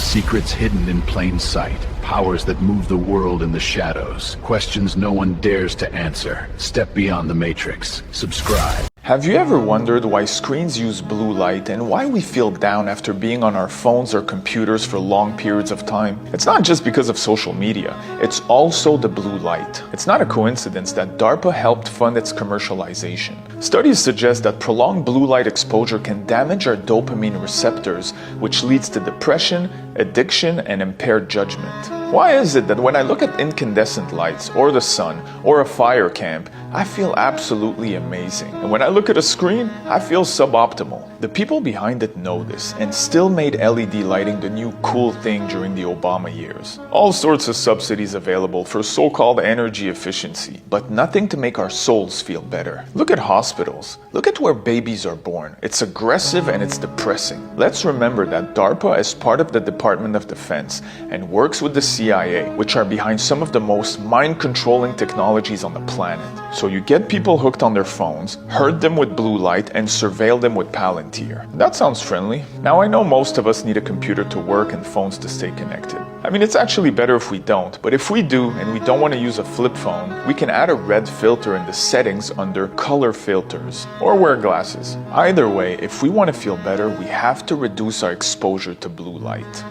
Secrets hidden in plain sight. Powers that move the world in the shadows. Questions no one dares to answer. Step beyond the matrix. Subscribe. Have you ever wondered why screens use blue light and why we feel down after being on our phones or computers for long periods of time? It's not just because of social media, it's also the blue light. It's not a coincidence that DARPA helped fund its commercialization. Studies suggest that prolonged blue light exposure can damage our dopamine receptors, which leads to depression, addiction, and impaired judgment. Why is it that when I look at incandescent lights, or the sun, or a fire camp, I feel absolutely amazing, and when I look at a screen, I feel suboptimal? The people behind it know this, and still made LED lighting the new cool thing during the Obama years. All sorts of subsidies available for so-called energy efficiency, but nothing to make our souls feel better. Look at hospitals. Look at where babies are born. It's aggressive and it's depressing. Let's remember that DARPA is part of the Department of Defense and works with the CIA, which are behind some of the most mind-controlling technologies on the planet. So you get people hooked on their phones, herd them with blue light, and surveil them with Palantir. That sounds friendly. Now I know most of us need a computer to work and phones to stay connected. I mean, it's actually better if we don't, but if we do and we don't want to use a flip phone, we can add a red filter in the settings under color filters, or wear glasses. Either way, if we want to feel better, we have to reduce our exposure to blue light.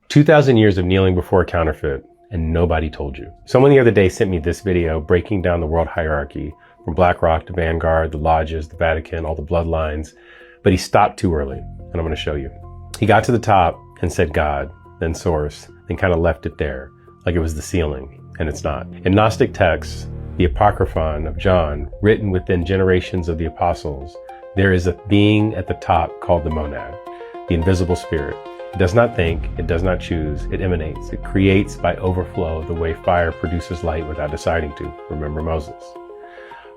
"2,000 years of kneeling before a counterfeit, and nobody told you." Someone the other day sent me this video breaking down the world hierarchy from BlackRock to Vanguard, the lodges, the Vatican, all the bloodlines, but he stopped too early, and I'm going to show you. He got to the top and said God, then source, then kind of left it there, like it was the ceiling, and it's not. In Gnostic texts, the Apocryphon of John, written within generations of the apostles, there is a being at the top called the monad, the invisible spirit. It does not think, it does not choose, it emanates. It creates by overflow the way fire produces light without deciding to. Remember Moses.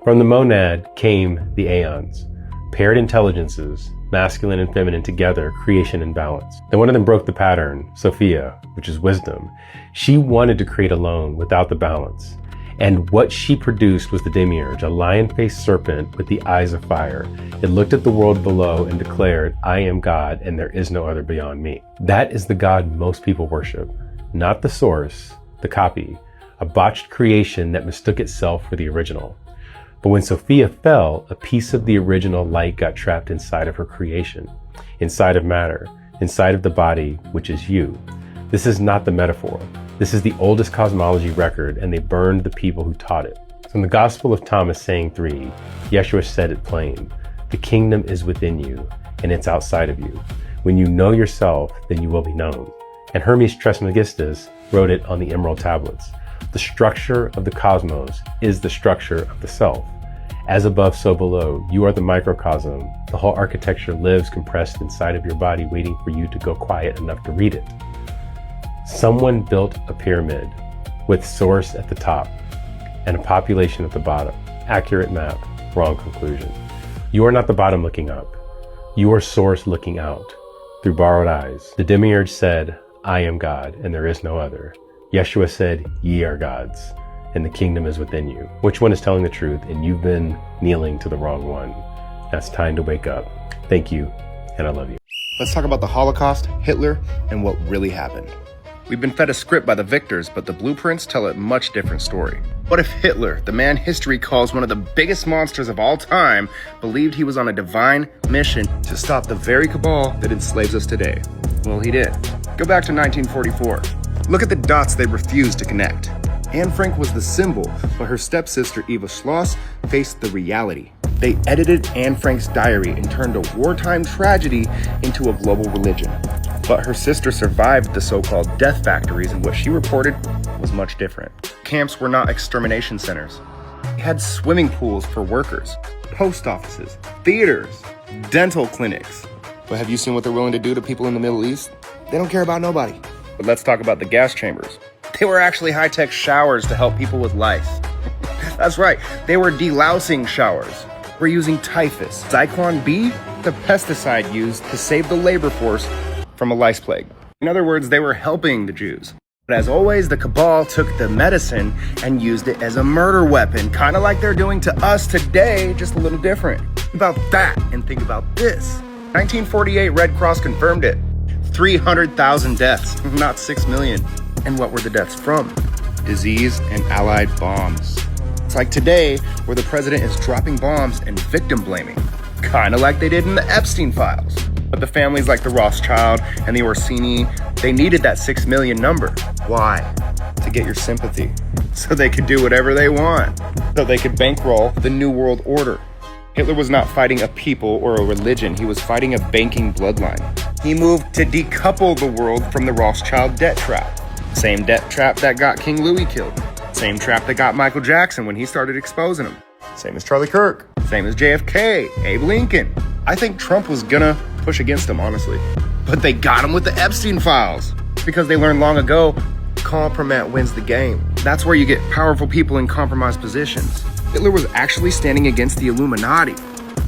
From the monad came the aeons, paired intelligences, masculine and feminine together, creation and balance. Then one of them broke the pattern, Sophia, which is wisdom. She wanted to create alone without the balance. And what she produced was the demiurge, a lion-faced serpent with the eyes of fire. It looked at the world below and declared, "I am God, and there is no other beyond me." That is the God most people worship, not the source, the copy, a botched creation that mistook itself for the original. But when Sophia fell, a piece of the original light got trapped inside of her creation, inside of matter, inside of the body, which is you. This is not the metaphor. This is the oldest cosmology record, and they burned the people who taught it. So in the Gospel of Thomas, saying 3, Yeshua said it plain, "The kingdom is within you, and it's outside of you. When you know yourself, then you will be known." And Hermes Trismegistus wrote it on the emerald tablets. The structure of the cosmos is the structure of the self. As above, so below. You are the microcosm. The whole architecture lives compressed inside of your body, waiting for you to go quiet enough to read it. Someone built a pyramid with source at the top and a population at the bottom. Accurate map, wrong conclusion. You are not the bottom looking up. You are source looking out through borrowed eyes. The demiurge said, "I am God, and there is no other." Yeshua said, "Ye are gods, and the kingdom is within you." Which one is telling the truth? And you've been kneeling to the wrong one. That's time to wake up. Thank you, and I love you. Let's talk about the Holocaust, Hitler, and what really happened. We've been fed a script by the victors, but the blueprints tell a much different story. What if Hitler, the man history calls one of the biggest monsters of all time, believed he was on a divine mission to stop the very cabal that enslaves us today? Well, he did. Go back to 1944. Look at the dots they refused to connect. Anne Frank was the symbol, but her stepsister Eva Schloss faced the reality. They edited Anne Frank's diary and turned a wartime tragedy into a global religion. But her sister survived the so-called death factories, and what she reported was much different. Camps were not extermination centers. They had swimming pools for workers, post offices, theaters, dental clinics. But have you seen what they're willing to do to people in the Middle East? They don't care about nobody. But let's talk about the gas chambers. They were actually high-tech showers to help people with lice. That's right, they were delousing showers. We're using typhus, Zyklon B, the pesticide used to save the labor force from a lice plague. In other words, they were helping the Jews. But as always, the cabal took the medicine and used it as a murder weapon, kind of like they're doing to us today, just a little different. Think about that and think about this. 1948, Red Cross confirmed it. 300,000 deaths, not 6 million. And what were the deaths from? Disease and allied bombs. It's like today, where the president is dropping bombs and victim blaming, kind of like they did in the Epstein files. But the families like the Rothschild and the Orsini, they needed that 6 million number. Why? To get your sympathy, so they could do whatever they want, so they could bankroll the New World Order. Hitler was not fighting a people or a religion, he was fighting a banking bloodline. He moved to decouple the world from the Rothschild debt trap. Same debt trap that got King Louis killed. Same trap that got Michael Jackson when he started exposing him. Same as Charlie Kirk. Same as JFK, Abe Lincoln. I think Trump was gonna push against him, honestly. But they got him with the Epstein files. Because they learned long ago, compromat wins the game. That's where you get powerful people in compromised positions. Hitler was actually standing against the Illuminati.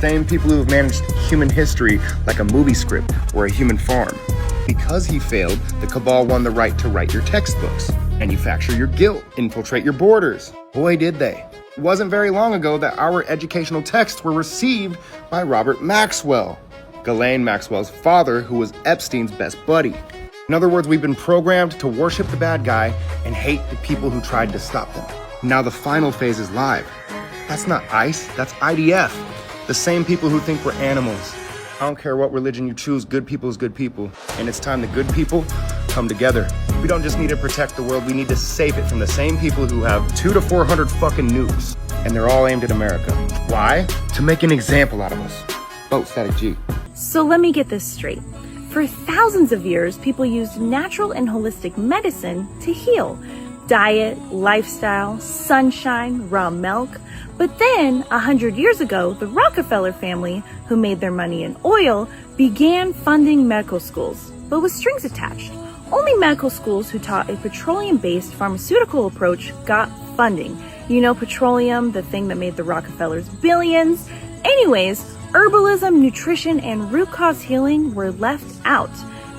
Same people who have managed human history like a movie script or a human farm. Because he failed, the cabal won the right to write your textbooks, manufacture your guilt, infiltrate your borders. Boy, did they. It wasn't very long ago that our educational texts were received by Robert Maxwell, Ghislaine Maxwell's father, who was Epstein's best buddy. In other words, we've been programmed to worship the bad guy and hate the people who tried to stop them. Now the final phase is live. That's not ICE, that's IDF. The same people who think we're animals. I don't care what religion you choose, good people is good people. And it's time the good people come together. We don't just need to protect the world, we need to save it from the same people who have 200 to 400 fucking nukes. And they're all aimed at America. Why? To make an example out of us. Vote Static G. So let me get this straight. For thousands of years, people used natural and holistic medicine to heal. Diet, lifestyle, sunshine, raw milk. But then, 100 years ago, the Rockefeller family, who made their money in oil, began funding medical schools, but with strings attached. Only medical schools who taught a petroleum-based pharmaceutical approach got funding. You know, petroleum, the thing that made the Rockefellers billions. Anyways, herbalism, nutrition, and root cause healing were left out.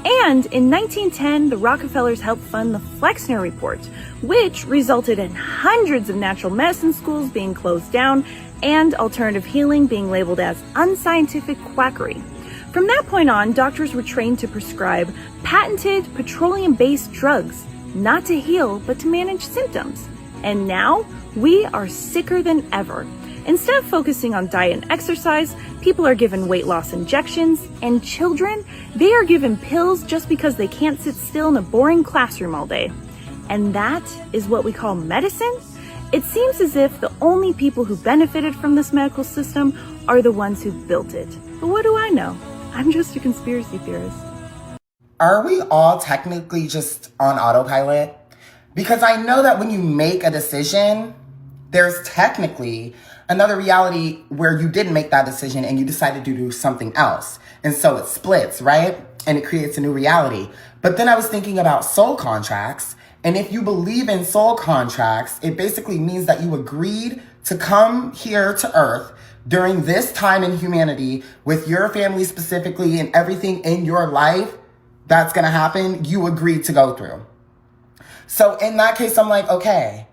And in 1910, the Rockefellers helped fund the Flexner Report, which resulted in hundreds of natural medicine schools being closed down and alternative healing being labeled as unscientific quackery. From that point on, doctors were trained to prescribe patented petroleum-based drugs, not to heal, but to manage symptoms. And now, we are sicker than ever. Instead of focusing on diet and exercise, people are given weight loss injections, and children, they are given pills just because they can't sit still in a boring classroom all day. And that is what we call medicine? It seems as if the only people who benefited from this medical system are the ones who built it. But what do I know? I'm just a conspiracy theorist. Are we all technically just on autopilot? Because I know that when you make a decision, there's technically another reality where you didn't make that decision and you decided to do something else. And so it splits, right? And it creates a new reality. But then I was thinking about soul contracts. And if you believe in soul contracts, it basically means that you agreed to come here to Earth during this time in humanity with your family specifically and everything in your life that's going to happen, you agreed to go through. So in that case, I'm like, okay,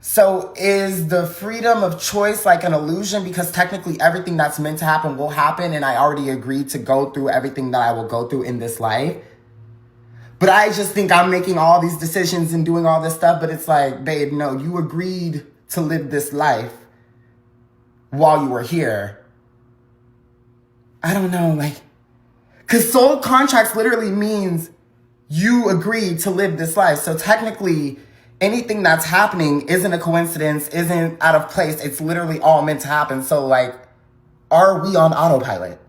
so is the freedom of choice like an illusion because technically everything that's meant to happen will happen and I already agreed to go through everything that I will go through in this life? But I just think I'm making all these decisions and doing all this stuff, but it's like, babe, no, you agreed to live this life while you were here. I don't know, like, because soul contracts literally means you agreed to live this life. So technically, anything that's happening isn't a coincidence, isn't out of place. It's literally all meant to happen. So, like, are we on autopilot?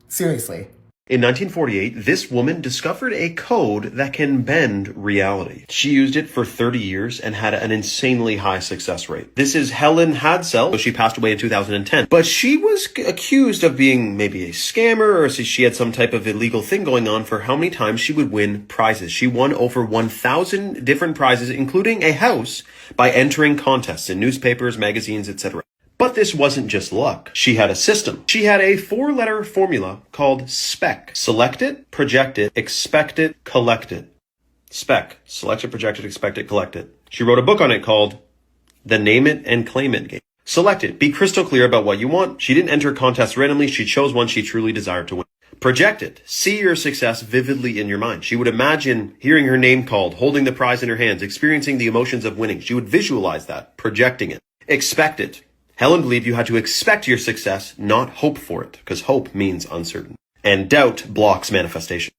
Seriously. In 1948, this woman discovered a code that can bend reality. She used it for 30 years and had an insanely high success rate. This is Helen Hadsell. She passed away in 2010, but she was accused of being maybe a scammer or she had some type of illegal thing going on for how many times she would win prizes. She won over 1,000 different prizes, including a house, by entering contests in newspapers, magazines, etc. But this wasn't just luck. She had a system. She had a 4-letter formula called SPEC. Select it, project it, expect it, collect it. Spec. Select it, project it, expect it, collect it. She wrote a book on it called The Name It and Claim It Game. Select it. Be crystal clear about what you want. She didn't enter contests randomly. She chose one she truly desired to win. Project it. See your success vividly in your mind. She would imagine hearing her name called, holding the prize in her hands, experiencing the emotions of winning. She would visualize that, projecting it. Expect it. Helen believed you had to expect your success, not hope for it, because hope means uncertain. And doubt blocks manifestation.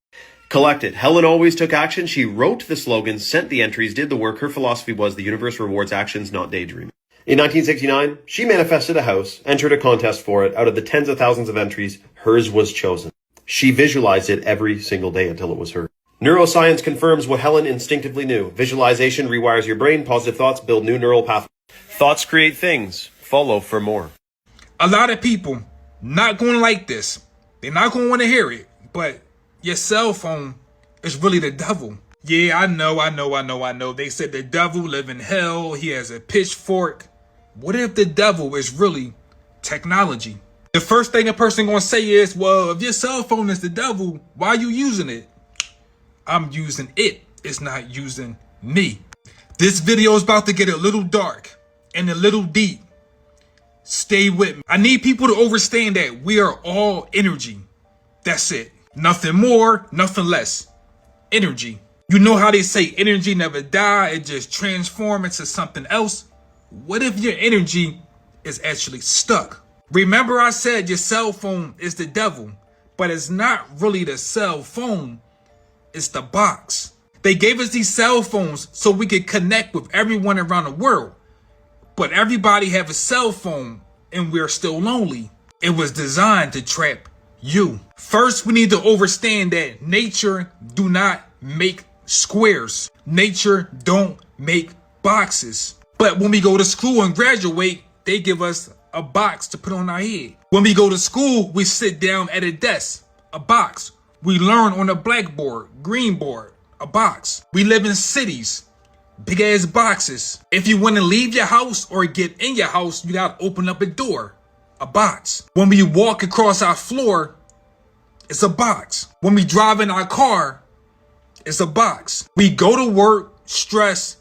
Collect it. Helen always took action. She wrote the slogans, sent the entries, did the work. Her philosophy was the universe rewards actions, not daydreaming. In 1969, she manifested a house, entered a contest for it. Out of the tens of thousands of entries, hers was chosen. She visualized it every single day until it was hers. Neuroscience confirms what Helen instinctively knew. Visualization rewires your brain. Positive thoughts build new neural pathways. Thoughts create things. Follow for more. A lot of people not going to like this. They're not going to want to hear it. But your cell phone is really the devil. Yeah, I know. They said the devil live in hell. He has a pitchfork. What if the devil is really technology? The first thing a person gonna say is, well, if your cell phone is the devil, why are you using it? I'm using it. It's not using me. This video is about to get a little dark and a little deep. Stay with me. I need people to understand that we are all energy. That's it. Nothing more, nothing less. Energy. You know how they say energy never die, it just transforms into something else? What if your energy is actually stuck? Remember I said your cell phone is the devil, but it's not really the cell phone, it's the box. They gave us these cell phones so we could connect with everyone around the world. But everybody have a cell phone and we're still lonely. It was designed to trap you. First, we need to understand that nature do not make squares. Nature don't make boxes. But when we go to school and graduate, they give us a box to put on our head. When we go to school, we sit down at a desk, a box. We learn on a blackboard, green board, a box. We live in cities, big ass boxes. If you want to leave your house or get in your house, you gotta open up a door, a box. When we walk across our floor, it's a box. When we drive in our car, it's a box. We go to work, stress,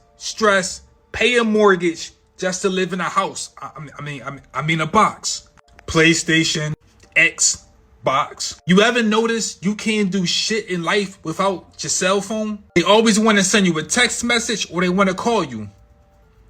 pay a mortgage just to live in a house. I mean a box. PlayStation, Xbox. You ever notice you can't do shit in life without your cell phone? They always want to send you a text message or they want to call you.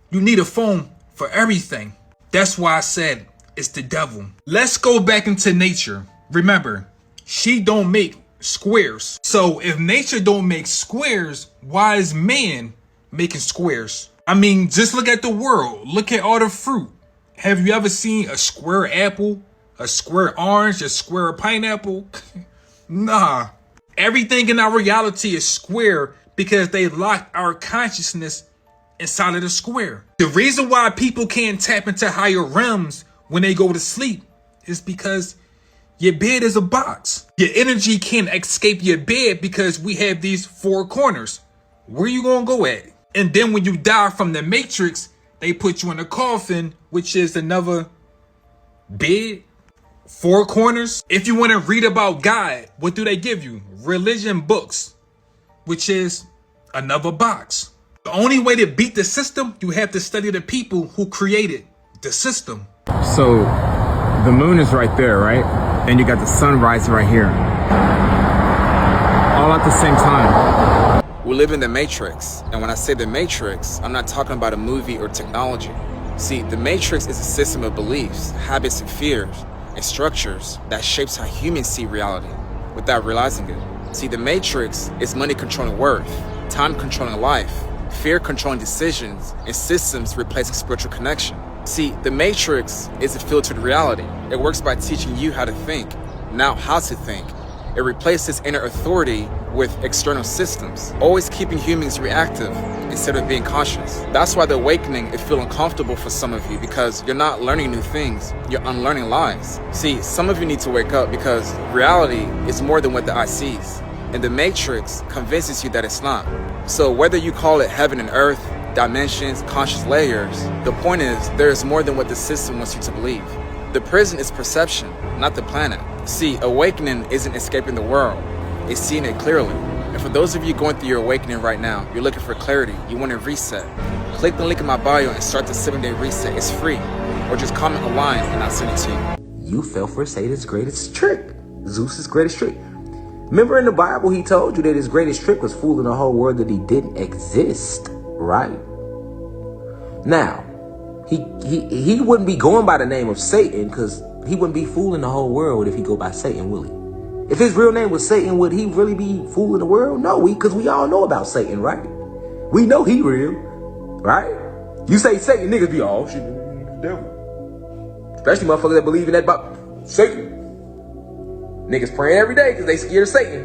You need a phone for everything. That's why I said it's the devil. Let's go back into nature. Remember, she don't make squares. So if nature don't make squares, why is man making squares? I mean, just look at the world. Look at all the fruit. Have you ever seen a square apple, a square orange, a square pineapple? Nah. Everything in our reality is square because they lock our consciousness inside of the square. The reason why people can't tap into higher realms when they go to sleep is because your bed is a box. Your energy can't escape your bed because we have these four corners. Where you gonna go at? And then when you die from the matrix, they put you in a coffin, which is another bed, four corners. If you want to read about God, what do they give you? Religion books, which is another box. The only way to beat the system, you have to study the people who created the system. So the moon is right there, right? And you got the sun rising right here. All at the same time. We live in the Matrix, and when I say the Matrix, I'm not talking about a movie or technology. See, the Matrix is a system of beliefs, habits, and fears, and structures that shapes how humans see reality without realizing it. See, the Matrix is money controlling worth, time controlling life, fear controlling decisions, and systems replacing spiritual connection. See, the Matrix is a filtered reality. It works by teaching you how to think, not how to think. It replaces inner authority with external systems, always keeping humans reactive instead of being conscious. That's why the awakening is feel uncomfortable for some of you, because you're not learning new things, you're unlearning lies. See, some of you need to wake up because reality is more than what the eye sees, and the Matrix convinces you that it's not. So whether you call it heaven and earth, dimensions, conscious layers, the point is there is more than what the system wants you to believe. The prison is perception, not the planet. See, awakening isn't escaping the world, it's seeing it clearly. And for those of you going through your awakening right now, you're looking for clarity, you want to reset, click the link in my bio and start the 7-day reset. It's free. Or just comment a line and I'll send it to you. You fell for Satan's greatest trick, Zeus's greatest trick. Remember in the Bible, he told you that his greatest trick was fooling the whole world that he didn't exist, right? Now, he wouldn't be going by the name of Satan because he wouldn't be fooling the whole world if he go by Satan, will he? If his real name was Satan, would he really be fooling the world? No, because we all know about Satan, right? We know he real, right? You say Satan, niggas be all shit, the devil. Especially motherfuckers that believe in that about Satan. Niggas praying every day because they scared of Satan.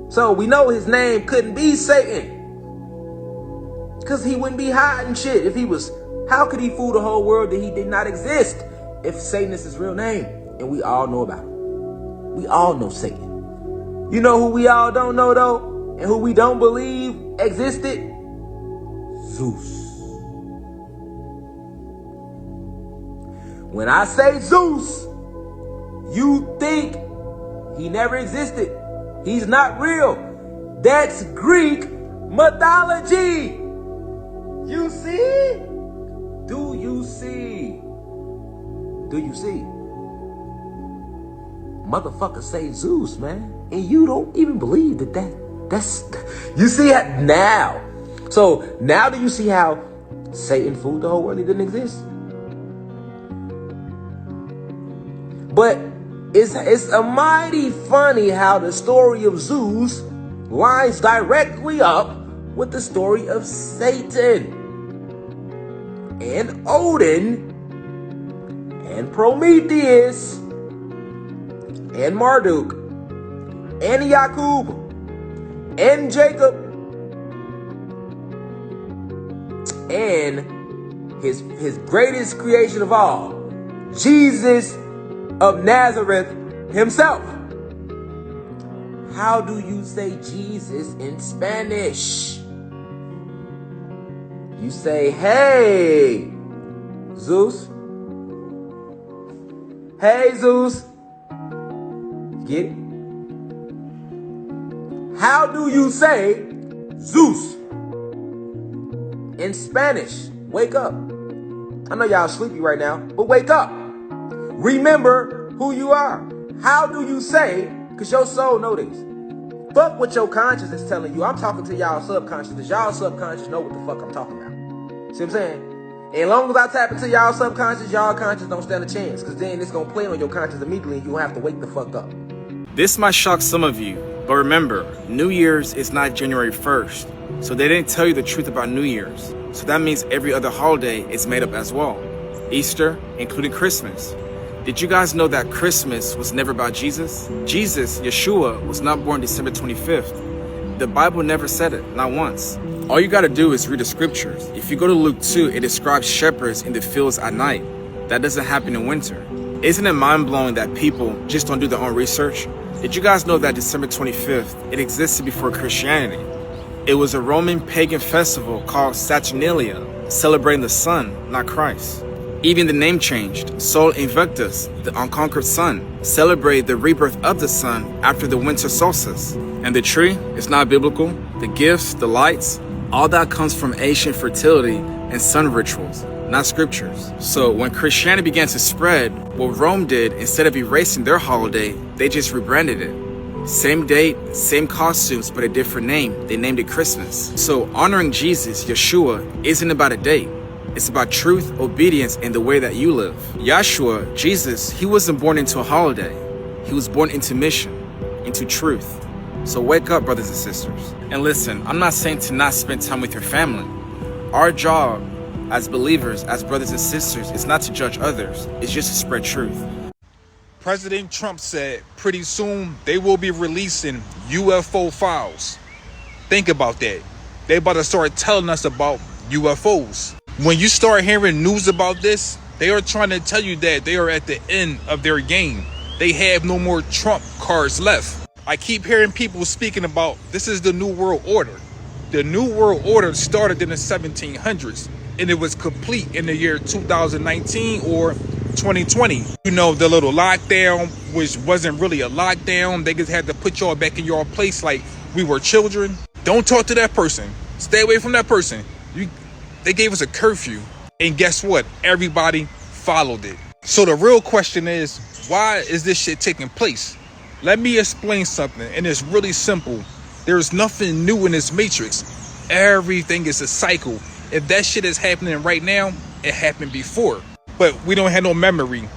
So we know his name couldn't be Satan. Because he wouldn't be hiding shit if he was. How could he fool the whole world that he did not exist if Satan is his real name? And we all know about it. We all know Satan. You know who we all don't know though? And who we don't believe existed? Zeus. When I say Zeus, you think he never existed. He's not real. That's Greek mythology. You see? Do you see? Do you see? Motherfuckers say Zeus, man. And you don't even believe that's... You see it now. So now do you see how Satan fooled the whole world? He didn't exist. But it's a mighty funny how the story of Zeus lines directly up with the story of Satan and Odin and Prometheus and Marduk and Yakub and Jacob and his greatest creation of all, Jesus of Nazareth himself. How do you say Jesus in Spanish? You say, hey, Zeus. Hey, Zeus. Get it? How do you say Zeus in Spanish? Wake up. I know y'all sleepy right now, but wake up. Remember who you are. How do you say, because your soul know this. Fuck what your conscience is telling you. I'm talking to y'all subconscious, because y'all subconscious know what the fuck I'm talking about. See what I'm saying? And as long as I tap into y'all subconscious, y'all conscious don't stand a chance, because then it's going to play on your conscious immediately and you'll have to wake the fuck up. This might shock some of you, but remember, New Year's is not January 1st, so they didn't tell you the truth about New Year's. So that means every other holiday is made up as well. Easter, including Christmas. Did you guys know that Christmas was never about Jesus? Jesus, Yeshua, was not born December 25th. The Bible never said it, not once. All you gotta do is read the scriptures. If you go to Luke 2, it describes shepherds in the fields at night. That doesn't happen in winter. Isn't it mind-blowing that people just don't do their own research? Did you guys know that December 25th, it existed before Christianity? It was a Roman pagan festival called Saturnalia, celebrating the sun, not Christ. Even the name changed. Sol Invictus, the unconquered sun, celebrated the rebirth of the sun after the winter solstice. And the tree is not biblical. The gifts, the lights, all that comes from ancient fertility and sun rituals, not scriptures. So when Christianity began to spread, what Rome did, instead of erasing their holiday, they just rebranded it. Same date, same costumes, but a different name. They named it Christmas. So honoring Jesus, Yeshua, isn't about a date. It's about truth, obedience, and the way that you live. Yeshua, Jesus, he wasn't born into a holiday. He was born into mission, into truth. So wake up, brothers and sisters. And listen, I'm not saying to not spend time with your family. Our job as believers, as brothers and sisters, is not to judge others. It's just to spread truth. President Trump said pretty soon they will be releasing UFO files. Think about that. They about to start telling us about UFOs. When you start hearing news about this, they are trying to tell you that they are at the end of their game. They have no more Trump cards left. I keep hearing people speaking about this is the New World Order. The New World Order started in the 1700s and it was complete in the year 2019 or 2020. You know, the little lockdown, which wasn't really a lockdown. They just had to put y'all back in your place like we were children. Don't talk to that person. Stay away from that person. They gave us a curfew. And guess what? Everybody followed it. So the real question is, why is this shit taking place? Let me explain something, and it's really simple. There's nothing new in this matrix. Everything is a cycle. If that shit is happening right now, it happened before. But we don't have no memory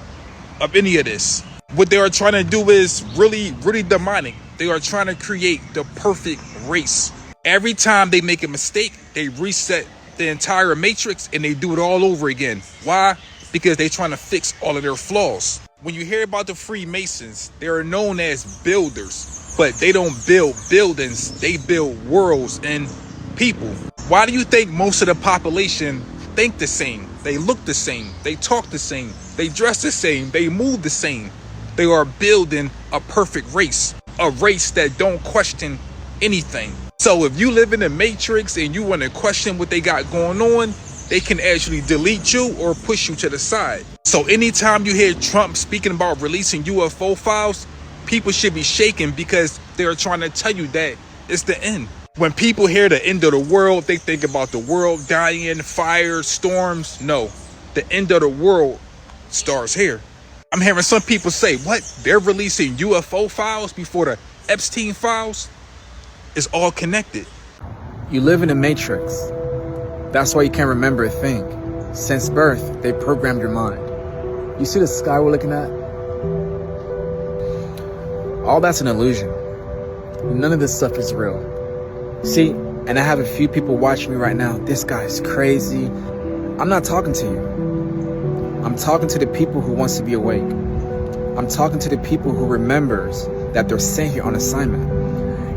of any of this. What they are trying to do is really, really demonic. They are trying to create the perfect race. Every time they make a mistake, they reset the entire matrix and they do it all over again. Why? Because they're trying to fix all of their flaws. When you hear about the Freemasons, they are known as builders, but they don't build buildings, they build worlds and people. Why do you think most of the population think the same? They look the same, they talk the same, they dress the same, they move the same. They are building a perfect race, a race that don't question anything. So if you live in the matrix and you want to question what they got going on, they can actually delete you or push you to the side. So anytime you hear Trump speaking about releasing UFO files, people should be shaken because they're trying to tell you that it's the end. When people hear the end of the world, they think about the world dying, fire, storms. No, the end of the world starts here. I'm hearing some people say, what? They're releasing UFO files before the Epstein files? It's all connected. You live in a matrix. That's why you can't remember a thing. Since birth, they programmed your mind. You see the sky we're looking at? All that's an illusion. None of this stuff is real. See, and I have a few people watching me right now. This guy's crazy. I'm not talking to you. I'm talking to the people who wants to be awake. I'm talking to the people who remembers that they're sent here on assignment.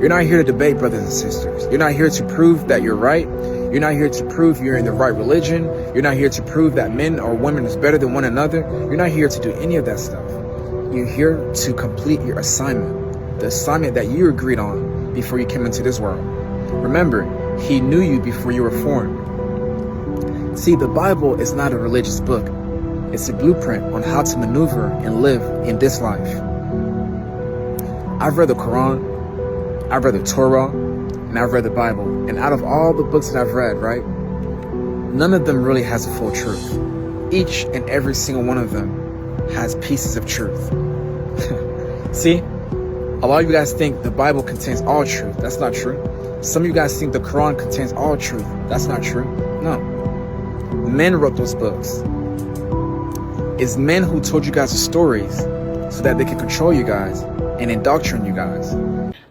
You're not here to debate, brothers and sisters. You're not here to prove that you're right. You're not here to prove you're in the right religion. You're not here to prove that men or women is better than one another. You're not here to do any of that stuff. You're here to complete your assignment, the assignment that you agreed on before you came into this world. Remember, he knew you before you were formed. See, the Bible is not a religious book. It's a blueprint on how to maneuver and live in this life. I've read the Quran, I've read the Torah, and I've read the Bible. And out of all the books that I've read, right, none of them really has the full truth. Each and every single one of them has pieces of truth. See, a lot of you guys think the Bible contains all truth. That's not true. Some of you guys think the Quran contains all truth. That's not true. No. Men wrote those books. It's men who told you guys the stories so that they can control you guys and indoctrinate you guys.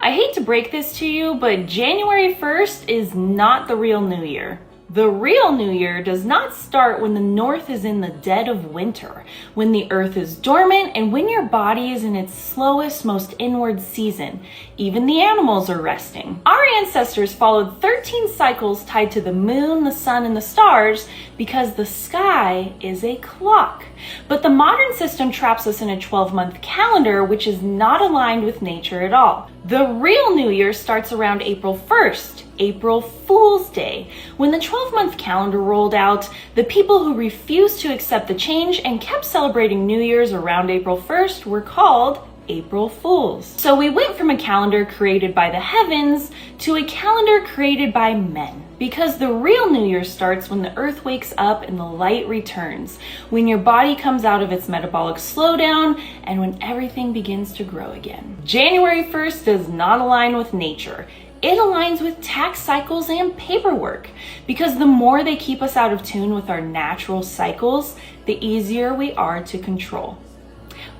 I hate to break this to you, but January 1st is not the real New Year. The real New Year does not start when the North is in the dead of winter, when the Earth is dormant, and when your body is in its slowest, most inward season. Even the animals are resting. Our ancestors followed 13 cycles tied to the moon, the sun, and the stars because the sky is a clock. But the modern system traps us in a 12-month calendar, which is not aligned with nature at all. The real New Year starts around April 1st, April Fool's Day. When the 12-month calendar rolled out, the people who refused to accept the change and kept celebrating New Year's around April 1st were called April Fools. So we went from a calendar created by the heavens to a calendar created by men. Because the real New Year starts when the earth wakes up and the light returns, when your body comes out of its metabolic slowdown, and when everything begins to grow again. January 1st does not align with nature. It aligns with tax cycles and paperwork, because the more they keep us out of tune with our natural cycles, the easier we are to control.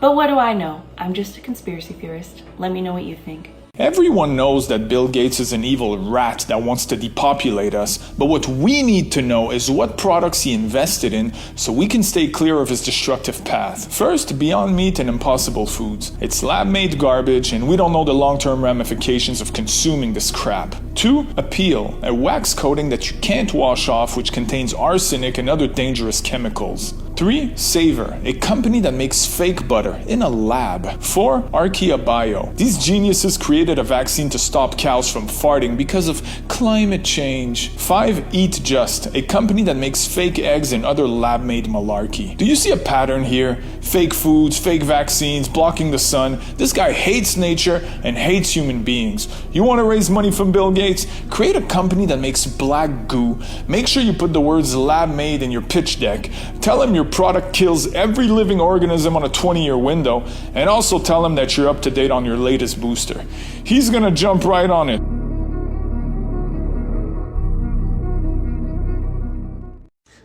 But what do I know? I'm just a conspiracy theorist. Let me know what you think. Everyone knows that Bill Gates is an evil rat that wants to depopulate us, but what we need to know is what products he invested in so we can stay clear of his destructive path. First, Beyond Meat and Impossible Foods. It's lab-made garbage and we don't know the long-term ramifications of consuming this crap. 2. Appeal, a wax coating that you can't wash off which contains arsenic and other dangerous chemicals. 3. Savor, a company that makes fake butter in a lab. 4. Archaea Bio. These geniuses created a vaccine to stop cows from farting because of climate change. 5. Eat Just, a company that makes fake eggs and other lab-made malarkey. Do you see a pattern here? Fake foods, fake vaccines, blocking the sun. This guy hates nature and hates human beings. You want to raise money from Bill Gates? Create a company that makes black goo. Make sure you put the words lab-made in your pitch deck. Tell him your product kills every living organism on a 20-year window, and also tell him that you're up to date on your latest booster. He's gonna jump right on it.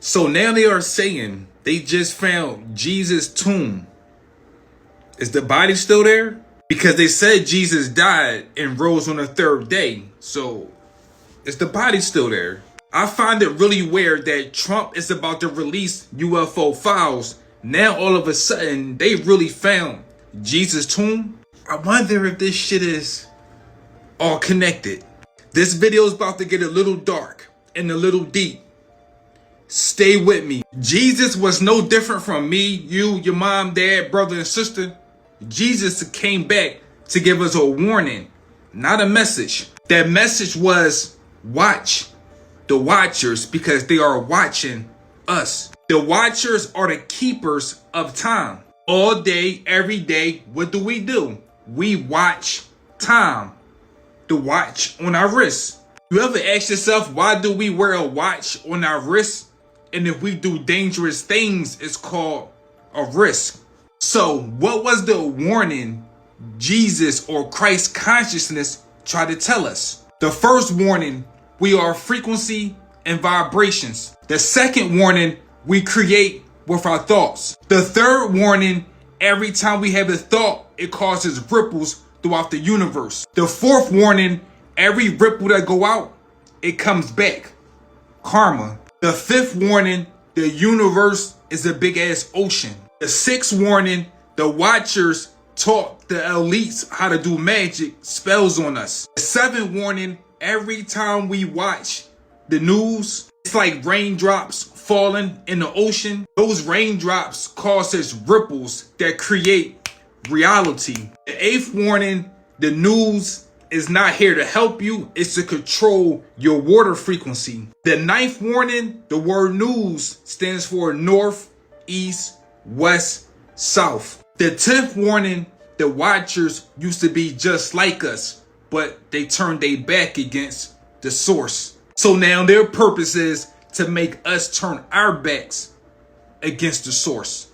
So now they are saying they just found Jesus' tomb. Is the body still there? Because they said Jesus died and rose on the third day. So is the body still there? I find it really weird that Trump is about to release UFO files. Now all of a sudden they really found Jesus' tomb. I wonder if this shit is all connected. This video is about to get a little dark and a little deep. Stay with me. Jesus was no different from me, you, your mom, dad, brother, and sister. Jesus came back to give us a warning, not a message. That message was watch the watchers, because they are watching us. The watchers are the keepers of time. All day, every day, what do? We watch time. The watch on our wrist. You ever ask yourself, why do we wear a watch on our wrist? And if we do dangerous things, it's called a risk. So what was the warning Jesus or Christ consciousness tried to tell us? The first warning, we are frequency and vibrations. The second warning, we create with our thoughts. The third warning, every time we have a thought, it causes ripples throughout the universe. The fourth warning, every ripple that go out, it comes back. Karma. The fifth warning, the universe is a big ass ocean. The sixth warning, the watchers taught the elites how to do magic spells on us. The seventh warning, every time we watch the news, it's like raindrops falling in the ocean. Those raindrops causes ripples that create reality. The eighth warning, the news is not here to help you, it's to control your water frequency. The ninth warning, the word news stands for north, east, west, south. The 10th warning, the watchers used to be just like us, but they turned their back against the source. So now their purpose is to make us turn our backs against the source.